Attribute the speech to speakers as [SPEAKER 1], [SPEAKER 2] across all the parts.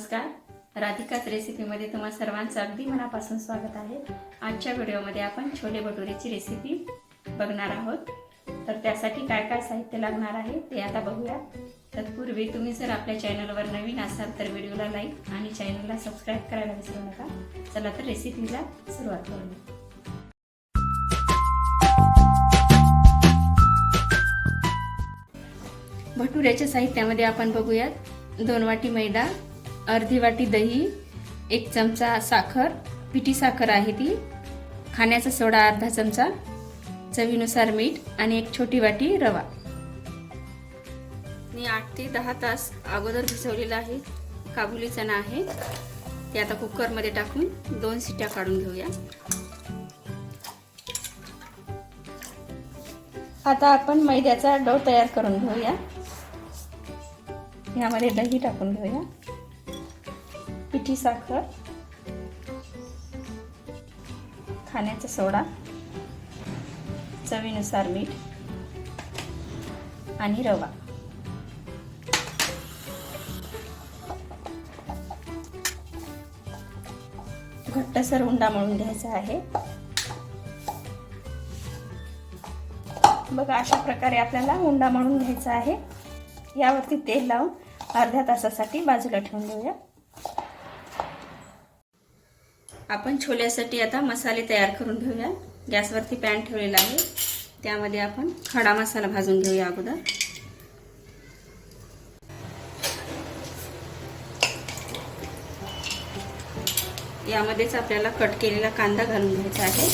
[SPEAKER 1] नमस्कार, राधिकाच रेसिपीमध्ये तुम्हा सर्वांचं अगदी मनापासून स्वागत आहे। आजच्या व्हिडिओमध्ये आपण छोले भटुरेची रेसिपी बघणार आहोत। तर त्यासाठी काय काय साहित्य लागणार आहे ते आता बघूया। तत्पूर्वी तुम्ही जर आपल्या चॅनलवर नवीन असाल तर व्हिडिओला लाईक आणि चॅनलला सबस्क्राइब करायला विसरू नका। चला तर रेसिपीला सुरुवात करूया। भटुऱ्याच्या साहित्यामध्ये आपण बघूयात 2 वाटी मैदा, अर्धी वाटी दही, 1 चमचा साखर, पिठी साखर आहे ती, खाण्याचा सोडा अर्धा चमचा, चवीनुसार मीठ आणि 1 छोटी वाटी रवा। मी 8 ते 10 तास अगोदर भिजवलेला आहे काबुली चणा आहे। ते आता कुकर मध्ये टाकून 2 शिट्या काढून घेऊया। आता आपण मैद्याचा डो तयार करून घेऊया। यामध्ये दही टाकून घेऊया, पिठी साखर, खाण्याचा सोडा, चवीनुसार मीठ आणि रवा। घट्टसर उंडा मळून घ्यायचा आहे। बघा, अशा प्रकारे आपल्याला उंडा मळून घ्यायचा आहे। यावरती तेल लावून अर्ध्या तासासाठी बाजूला ठेवून देऊया। आपण छोल्यासाठी आता मसाले तयार करून घेऊया। गॅसवरती पॅन ठेवलेला आहे, त्यामध्ये आपण खडा मसाला भाजून घेऊया अगोदर। यामध्येच आपल्याला कट केलेला कांदा घालून घ्यायचा आहे।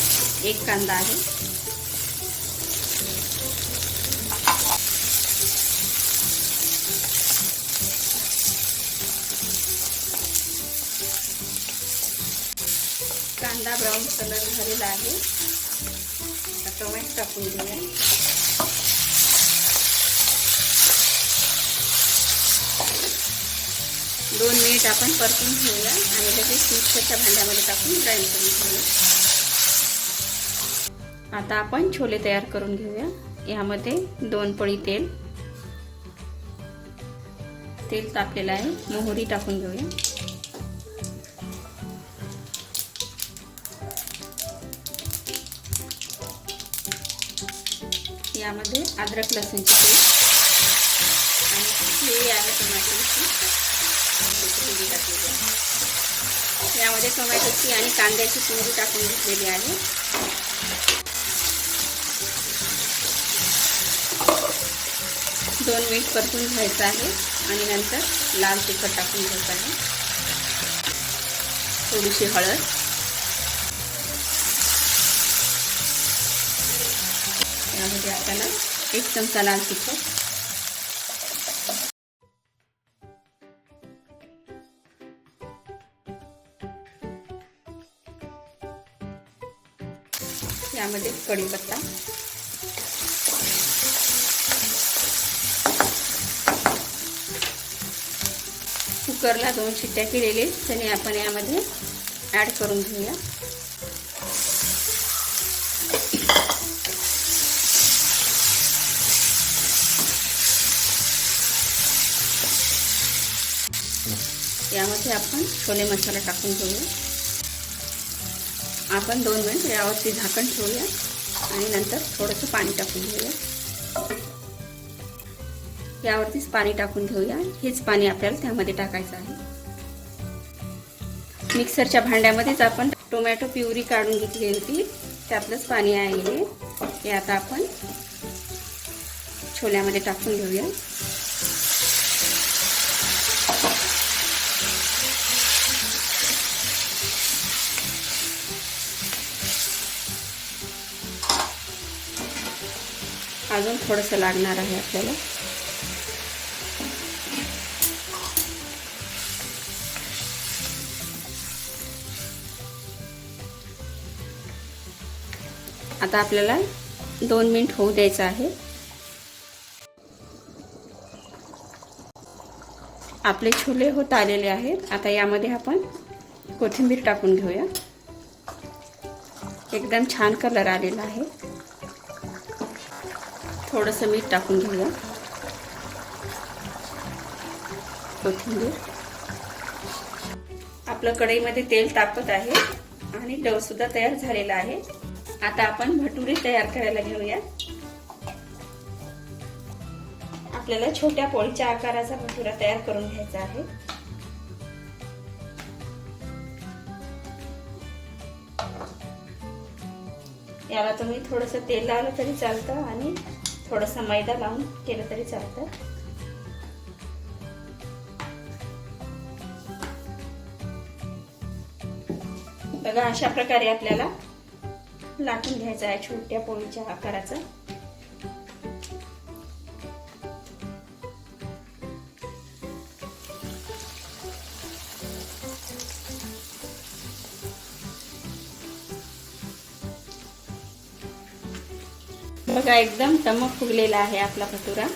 [SPEAKER 1] 1 कांदा आहे। कांदा ब्राऊन कलर झालेला आहे। टोमॅटो टाकून घेऊया। दोन मिनिट आपण परतून घेऊया आणि लगेच मिक्सरच्या भांड्यामध्ये टाकून ग्राइंड करून घेऊया। आता आपण छोले तयार करून घेऊया। यामध्ये 2 पळी तेल तापलेलं आहे। मोहरी टाकून घेऊया। यामध्ये अद्रक लसूणची पेस्ट आणि ही आहे टोमॅटोची प्युरी टाकलेली आहे। यामध्ये टोमॅटोची आणि कांद्याची प्युरी टाकून घेतलेली आहे। 2 मिनिट परतून घ्यायचं आहे आणि नंतर लाल तिखट टाकून घ्यायचं आहे। थोडीशी हळद, यामध्ये आपल्याला 1 चमचा लाल तिखट, यामध्ये कढीपत्ता, कुकरला 2 शिट्ट्या केलेले चणे आपण यामध्ये ऍड करून घेऊया। यामध्ये आपण छोले मसाला टाकून घेऊया। आपण 2 मिनिट यावरती झाकण ठेवूया आणि नंतर थोडंसं पाणी टाकून घेऊया। यावरतीच पाणी टाकून घेऊया। हेच पाणी आपल्याला त्यामध्ये टाकायचं आहे। मिक्सरच्या भांड्यामध्येच आपण टोमॅटो प्युरी काढून घेतली होती, त्यातलंच पाणी आहे हे आता आपण छोल्यामध्ये टाकून घेऊया। अजून थोडंसं लागणार आहे आपल्याला। आता आपल्याला 2 मिनिट होऊ द्यायचं आहे। आपले छोले होत आलेले आहेत। आता यामध्ये आपण कोथिंबीर टाकून घेऊया। एकदम छान कलर आलेला आहे। थोडंसं मीठ टाकून घेऊया, कोथिंबीर, आपलं कढईमध्ये तेल तापत आहे आणि डो सुद्धा तयार झालेला आहे. आता आपण भटुरे तयार करायला घेऊया. आपल्याला छोट्या पोळीच्या आकाराचा भटुरा तयार करून घ्यायचा आहे. याला तुम्ही थोडंसं तेल लावलं तरी चालतं आणि थोडंसं मैदा लावून केलं तरी चालतं. बघा, अशा प्रकारे आपल्याला लाटून घ्यायचं आहे छोट्या पोळीच्या आकाराचं. बघा, एकदम टम्म फुगलेला आहे आपला भटुरा.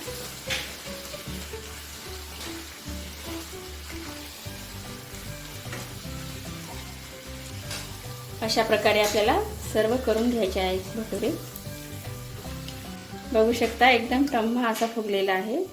[SPEAKER 1] अशा प्रकारे आपल्याला सर्व करून घ्यायचे आहेत भटुरे. बघू शकता, एकदम टम्म असा फुगलेला आहे.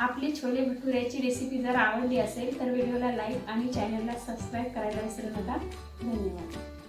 [SPEAKER 1] आपली छोले भटुऱ्याची रेसिपी जर आवडली असेल तर व्हिडिओला लाईक आणि चॅनलला सबस्क्राईब करायला विसरू नका. धन्यवाद.